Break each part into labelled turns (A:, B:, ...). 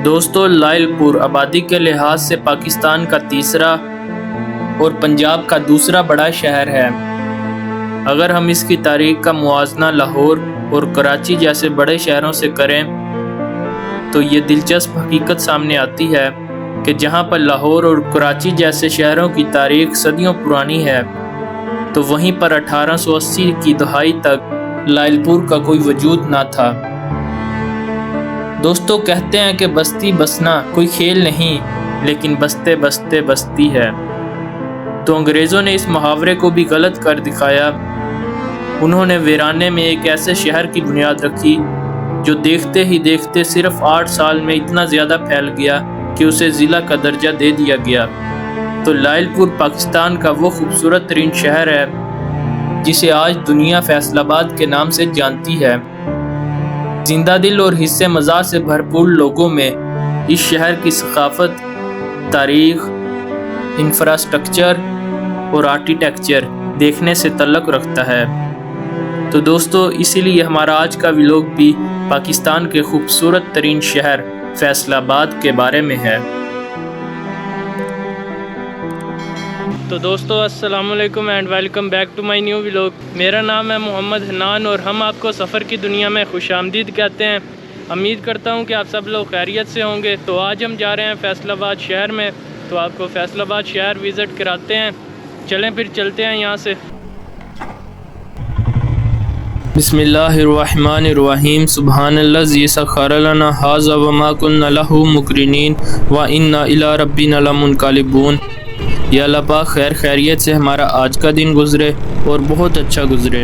A: دوستو لائل پور آبادی کے لحاظ سے پاکستان کا تیسرا اور پنجاب کا دوسرا بڑا شہر ہے۔ اگر ہم اس کی تاریخ کا موازنہ لاہور اور کراچی جیسے بڑے شہروں سے کریں تو یہ دلچسپ حقیقت سامنے آتی ہے کہ جہاں پر لاہور اور کراچی جیسے شہروں کی تاریخ صدیوں پرانی ہے تو وہیں پر 1880 کی دہائی تک لائل پور کا کوئی وجود نہ تھا۔ دوستو کہتے ہیں کہ بستی بسنا کوئی کھیل نہیں لیکن بستے بستے بستی ہے، تو انگریزوں نے اس محاورے کو بھی غلط کر دکھایا۔ انہوں نے ویرانے میں ایک ایسے شہر کی بنیاد رکھی جو دیکھتے ہی دیکھتے صرف 8 سال میں اتنا زیادہ پھیل گیا کہ اسے ضلع کا درجہ دے دیا گیا۔ تو لائل پور پاکستان کا وہ خوبصورت ترین شہر ہے جسے آج دنیا فیصل آباد کے نام سے جانتی ہے۔ زندہ دل اور حصے مزاح سے بھرپور لوگوں میں اس شہر کی ثقافت، تاریخ، انفراسٹرکچر اور آرکیٹیکچر دیکھنے سے تعلق رکھتا ہے۔ تو دوستو اسی لیے ہمارا آج کا ویلاگ بھی پاکستان کے خوبصورت ترین شہر فیصل آباد کے بارے میں ہے۔ تو دوستو السلام علیکم and welcome back to my new vlog. میرا نام ہے محمد حنان اور ہم آپ کو سفر کی دنیا میں خوش آمدید کہتے ہیں۔ امید کرتا ہوں کہ آپ سب لوگ خیریت سے ہوں گے۔ تو آج ہم جا رہے ہیں فیصل آباد شہر میں، تو آپ کو فیصل آباد شہر وزٹ کراتے ہیں۔ چلیں پھر چلتے ہیں یہاں سے۔ بسم اللہ الرحمن الرحیم۔ سبحان الذی سخر لنا ھذا وما كنا له مقرنین وانا الی ربنا لمنقلبون۔ یا اللہ پاک خیر خیریت سے ہمارا آج کا دن گزرے اور بہت اچھا گزرے۔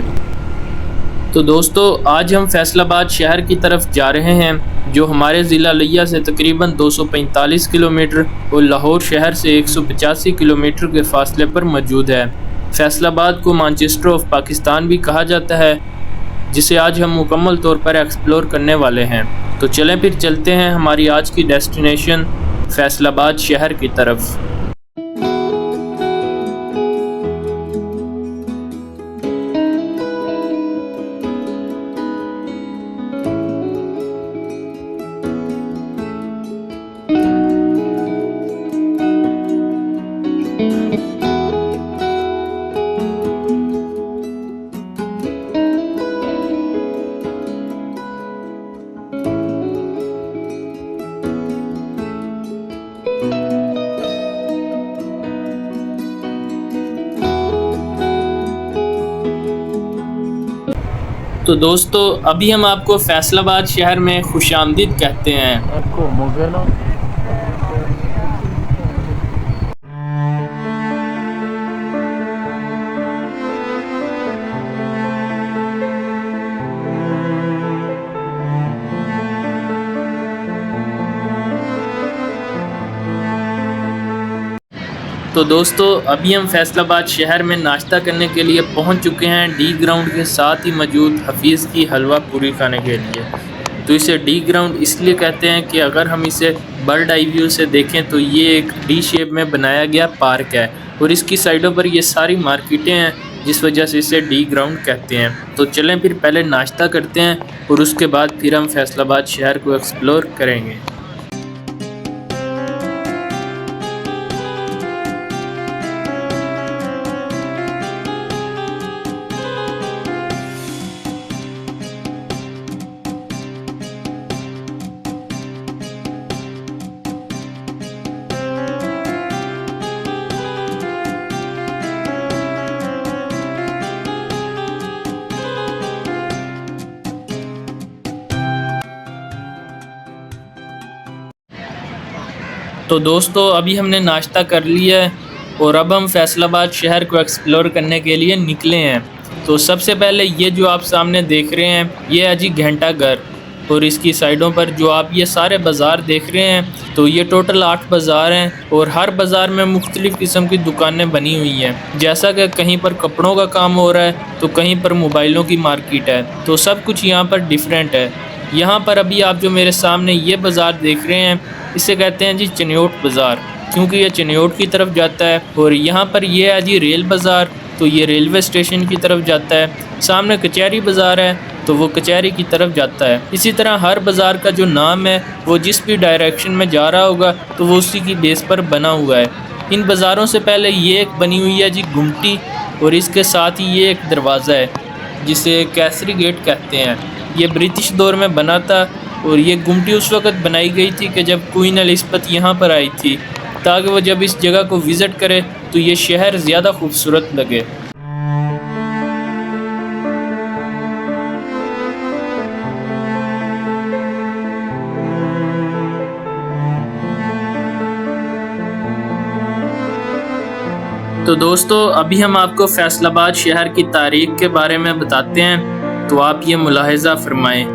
A: تو دوستو آج ہم فیصل آباد شہر کی طرف جا رہے ہیں جو ہمارے ضلع لیا سے تقریباً 245 کلومیٹر اور لاہور شہر سے 185 کلومیٹر کے فاصلے پر موجود ہے۔ فیصل آباد کو مانچسٹر آف پاکستان بھی کہا جاتا ہے، جسے آج ہم مکمل طور پر ایکسپلور کرنے والے ہیں۔ تو چلیں پھر چلتے ہیں ہماری آج کی ڈیسٹینیشن فیصل آباد شہر کی طرف۔ تو دوستو ابھی ہم آپ کو فیصل آباد شہر میں خوش آمدید کہتے ہیں۔ تو دوستو ابھی ہم فیصل آباد شہر میں ناشتہ کرنے کے لیے پہنچ چکے ہیں ڈی گراؤنڈ کے ساتھ ہی موجود حفیظ کی حلوہ پوری کھانے کے لیے۔ تو اسے ڈی گراؤنڈ اس لیے کہتے ہیں کہ اگر ہم اسے برڈ آئی ویو سے دیکھیں تو یہ ایک ڈی شیپ میں بنایا گیا پارک ہے اور اس کی سائڈوں پر یہ ساری مارکیٹیں ہیں جس وجہ سے اسے ڈی گراؤنڈ کہتے ہیں۔ تو چلیں پھر پہلے ناشتہ کرتے ہیں اور اس کے بعد پھر ہم فیصل آباد شہر کو ایکسپلور کریں گے۔ تو دوستو ابھی ہم نے ناشتہ کر لیا ہے اور اب ہم فیصل آباد شہر کو ایکسپلور کرنے کے لیے نکلے ہیں۔ تو سب سے پہلے یہ جو آپ سامنے دیکھ رہے ہیں یہ ہے جی گھنٹہ گھر، اور اس کی سائڈوں پر جو آپ یہ سارے بازار دیکھ رہے ہیں تو یہ ٹوٹل 8 بازار ہیں اور ہر بازار میں مختلف قسم کی دکانیں بنی ہوئی ہیں، جیسا کہ کہیں پر کپڑوں کا کام ہو رہا ہے تو کہیں پر موبائلوں کی مارکیٹ ہے، تو سب کچھ یہاں پر ڈیفرنٹ ہے۔ یہاں پر ابھی آپ جو میرے سامنے یہ بازار دیکھ رہے ہیں اسے کہتے ہیں جی چنیوٹ بازار، کیونکہ یہ چنیوٹ کی طرف جاتا ہے، اور یہاں پر یہ ہے جی ریل بازار، تو یہ ریلوے اسٹیشن کی طرف جاتا ہے۔ سامنے کچہری بازار ہے تو وہ کچہری کی طرف جاتا ہے۔ اسی طرح ہر بازار کا جو نام ہے وہ جس بھی ڈائریکشن میں جا رہا ہوگا تو وہ اسی کی بیس پر بنا ہوا ہے۔ ان بازاروں سے پہلے یہ ایک بنی ہوئی ہے جی گمٹی، اور اس کے ساتھ ہی یہ ایک دروازہ ہے جسے کیسری گیٹ کہتے ہیں۔ یہ برٹش دور میں بنا تھا، اور یہ گمٹی اس وقت بنائی گئی تھی کہ جب کوئین الزبتھ یہاں پر آئی تھی، تاکہ وہ جب اس جگہ کو وزٹ کرے تو یہ شہر زیادہ خوبصورت لگے۔ تو دوستو ابھی ہم آپ کو فیصل آباد شہر کی تاریخ کے بارے میں بتاتے ہیں، تو آپ یہ ملاحظہ فرمائیں۔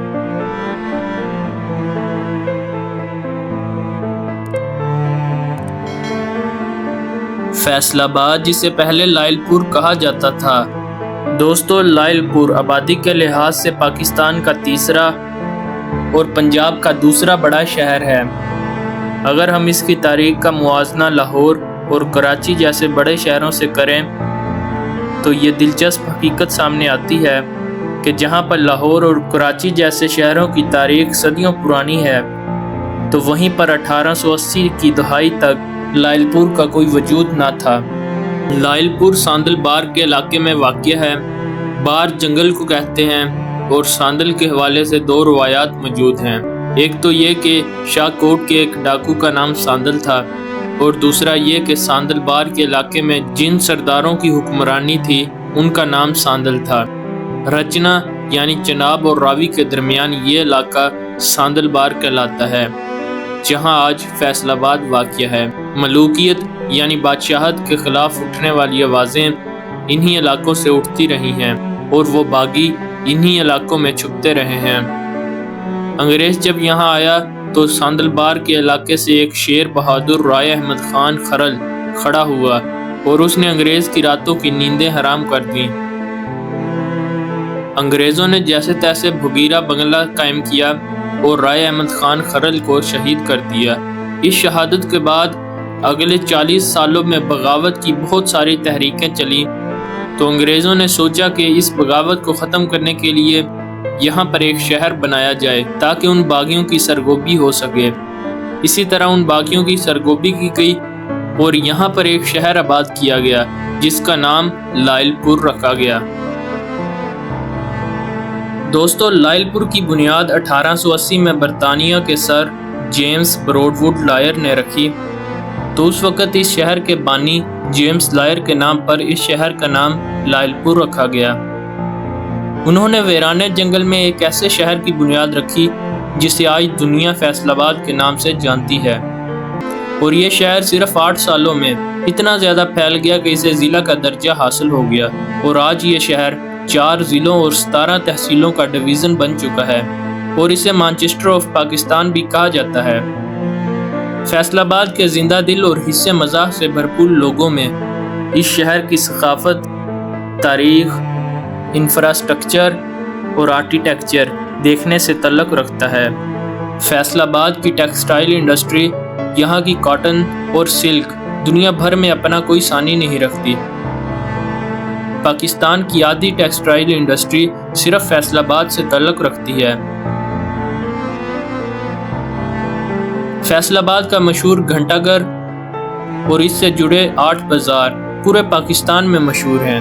A: فیصل آباد جسے پہلے لائل پور کہا جاتا تھا۔ دوستو لائل پور آبادی کے لحاظ سے پاکستان کا تیسرا اور پنجاب کا دوسرا بڑا شہر ہے۔ اگر ہم اس کی تاریخ کا موازنہ لاہور اور کراچی جیسے بڑے شہروں سے کریں تو یہ دلچسپ حقیقت سامنے آتی ہے کہ جہاں پر لاہور اور کراچی جیسے شہروں کی تاریخ صدیوں پرانی ہے، تو وہیں پر 1880 کی دہائی تک لائل پور کا کوئی وجود نہ تھا۔ لائل پور ساندل بار کے علاقے میں واقع ہے۔ بار جنگل کو کہتے ہیں، اور ساندل کے حوالے سے دو روایات موجود ہیں۔ ایک تو یہ کہ شاہ کوٹ کے ایک ڈاکو کا نام ساندل تھا، اور دوسرا یہ کہ ساندل بار کے علاقے میں جن سرداروں کی حکمرانی تھی ان کا نام ساندل تھا۔ رچنا یعنی چناب اور راوی کے درمیان یہ علاقہ ساندل بار کہلاتا ہے، جہاں آج فیصل آباد واقع ہے۔ ملوکیت یعنی بادشاہت کے خلاف اٹھنے والی آوازیں انہی علاقوں سے اٹھتی رہی ہیں، اور وہ باغی انہی علاقوں میں چھپتے رہے ہیں۔ انگریز جب یہاں آیا تو ساندل بار کے علاقے سے ایک شیر بہادر رائے احمد خان خرل کھڑا ہوا، اور اس نے انگریز کی راتوں کی نیندیں حرام کر دیں۔ انگریزوں نے جیسے تیسے بھگیرہ بنگلہ قائم کیا اور رائے احمد خان خرل کو شہید کر دیا۔ اس شہادت کے بعد اگلے 40 سالوں میں بغاوت کی بہت ساری تحریکیں چلیں، تو انگریزوں نے سوچا کہ اس بغاوت کو ختم کرنے کے لیے یہاں پر ایک شہر بنایا جائے تاکہ ان باغیوں کی سرگوبی ہو سکے۔ اسی طرح ان باغیوں کی سرگوبی کی گئی اور یہاں پر ایک شہر آباد کیا گیا جس کا نام لائل پور رکھا گیا۔ دوستو لائل پور کی بنیاد 1880 میں برطانیہ کے سر جیمز براڈ ووڈ لائر نے رکھی، تو اس وقت اس شہر کے بانی جیمز لائر کے نام پر اس شہر کا نام لائل پور رکھا گیا۔ انہوں نے ویرانے جنگل میں ایک ایسے شہر کی بنیاد رکھی جسے آج دنیا فیصل آباد کے نام سے جانتی ہے، اور یہ شہر صرف 8 سالوں میں اتنا زیادہ پھیل گیا کہ اسے ضلع کا درجہ حاصل ہو گیا، اور آج یہ شہر 4 ضلعوں اور 17 تحصیلوں کا ڈویژن بن چکا ہے، اور اسے مانچسٹر آف پاکستان بھی کہا جاتا ہے۔ فیصل آباد کے زندہ دل اور حصے مزاح سے بھرپور لوگوں میں اس شہر کی ثقافت، تاریخ، انفراسٹرکچر اور آرکیٹیکچر دیکھنے سے تعلق رکھتا ہے۔ فیصل آباد کی ٹیکسٹائل انڈسٹری، یہاں کی کاٹن اور سلک دنیا بھر میں اپنا کوئی ثانی نہیں رکھتی۔ پاکستان کی آدھی ٹیکسٹائل انڈسٹری صرف فیصل آباد سے تعلق رکھتی ہے۔ فیصل آباد کا مشہور گھنٹہ گھر اور اس سے جڑے 8 بازار پورے پاکستان میں مشہور ہیں۔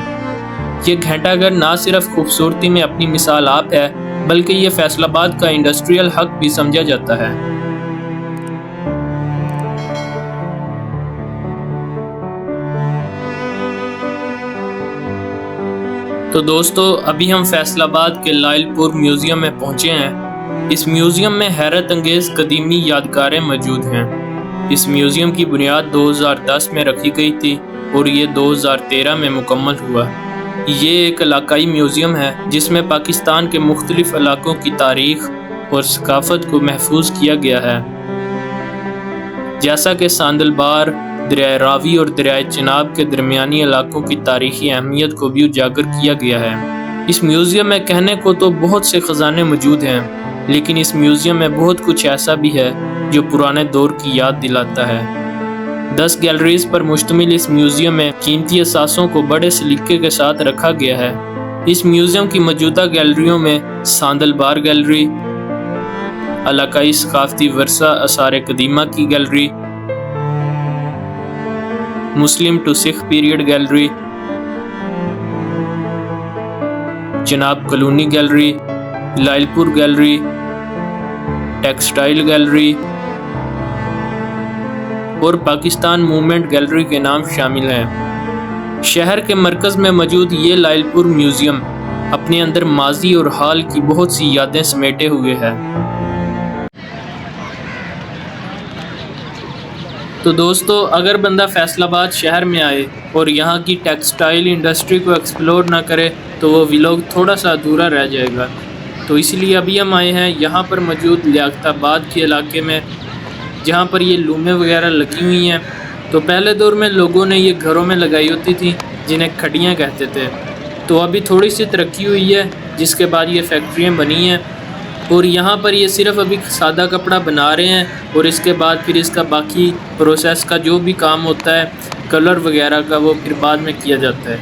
A: یہ گھنٹہ گھر نہ صرف خوبصورتی میں اپنی مثال آپ ہے، بلکہ یہ فیصل آباد کا انڈسٹریل ہب بھی سمجھا جاتا ہے۔ تو دوستو ابھی ہم فیصل آباد کے لائل پور میوزیم میں پہنچے ہیں۔ اس میوزیم میں حیرت انگیز قدیمی یادگاریں موجود ہیں۔ اس میوزیم کی بنیاد 2010 میں رکھی گئی تھی اور یہ 2013 میں مکمل ہوا۔ یہ ایک علاقائی میوزیم ہے جس میں پاکستان کے مختلف علاقوں کی تاریخ اور ثقافت کو محفوظ کیا گیا ہے، جیسا کہ ساندل بار، دریائے راوی اور دریائے چناب کے درمیانی علاقوں کی تاریخی اہمیت کو بھی اجاگر کیا گیا ہے۔ اس میوزیم میں کہنے کو تو بہت سے خزانے موجود ہیں، لیکن اس میوزیم میں بہت کچھ ایسا بھی ہے جو پرانے دور کی یاد دلاتا ہے۔ 10 گیلریز پر مشتمل اس میوزیم میں قیمتی اثاثوں کو بڑے سلیقے کے ساتھ رکھا گیا ہے، اس میوزیم کی موجودہ گیلریوں میں ساندل بار گیلری، علاقائی ثقافتی ورثہ آثار قدیمہ کی گیلری، مسلم to Sikh period gallery, Jinnah colony gallery, Lyallpur gallery, textile gallery اور پاکستان موومنٹ گیلری کے نام شامل ہیں۔ شہر کے مرکز میں موجود یہ لائل پور میوزیم اپنے اندر ماضی اور حال کی بہت سی یادیں سمیٹے ہوئے ہے۔ تو دوستو، اگر بندہ فیصل آباد شہر میں آئے اور یہاں کی ٹیکسٹائل انڈسٹری کو ایکسپلور نہ کرے تو وہ ولاگ تھوڑا سا ادھورا رہ جائے گا۔ تو اس لیے ابھی ہم آئے ہیں یہاں پر موجود لیاقت آباد کے علاقے میں، جہاں پر یہ لومیں وغیرہ لگی ہوئی ہیں۔ تو پہلے دور میں لوگوں نے یہ گھروں میں لگائی ہوتی تھی، جنہیں کھڑیاں کہتے تھے۔ تو ابھی تھوڑی سی ترقی ہوئی ہے، جس کے بعد یہ فیکٹریاں بنی ہیں، اور یہاں پر یہ صرف ابھی سادہ کپڑا بنا رہے ہیں، اور اس کے بعد پھر اس کا باقی پروسیس کا جو بھی کام ہوتا ہے کلر وغیرہ کا، وہ پھر بعد میں کیا جاتا ہے۔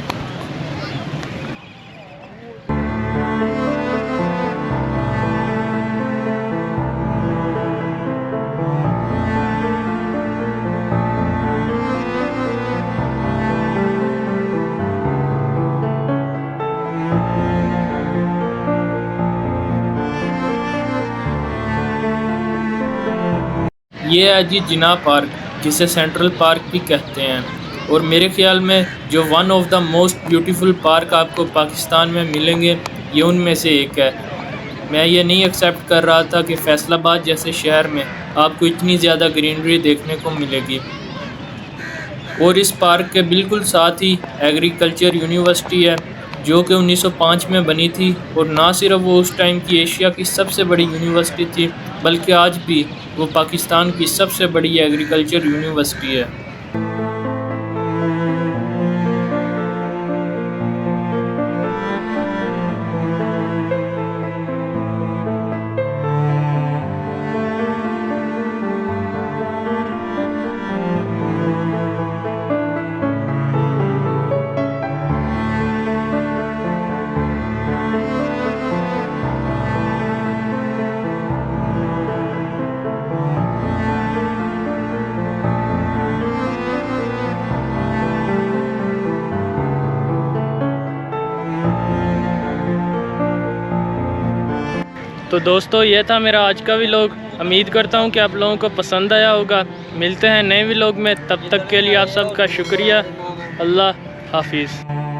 A: یہ ہے جی جناح پارک، جسے سینٹرل پارک بھی کہتے ہیں، اور میرے خیال میں جو one of the most beautiful park آپ کو پاکستان میں ملیں گے، یہ ان میں سے ایک ہے۔ میں یہ نہیں ایکسیپٹ کر رہا تھا کہ فیصل آباد جیسے شہر میں آپ کو اتنی زیادہ گرینری دیکھنے کو ملے گی۔ اور اس پارک کے بالکل ساتھ ہی ایگریکلچر یونیورسٹی ہے، جو کہ 1905 میں بنی تھی، اور نہ صرف وہ اس ٹائم کی ایشیا کی سب سے بڑی یونیورسٹی تھی، بلکہ آج بھی وہ پاکستان کی سب سے بڑی ایگریکلچر یونیورسٹی ہے۔ تو دوستو، یہ تھا میرا آج کا ولاگ۔ امید کرتا ہوں کہ آپ لوگوں کو پسند آیا ہوگا۔ ملتے ہیں نئے ولاگ میں، تب تک کے لیے آپ سب کا شکریہ۔ اللہ حافظ۔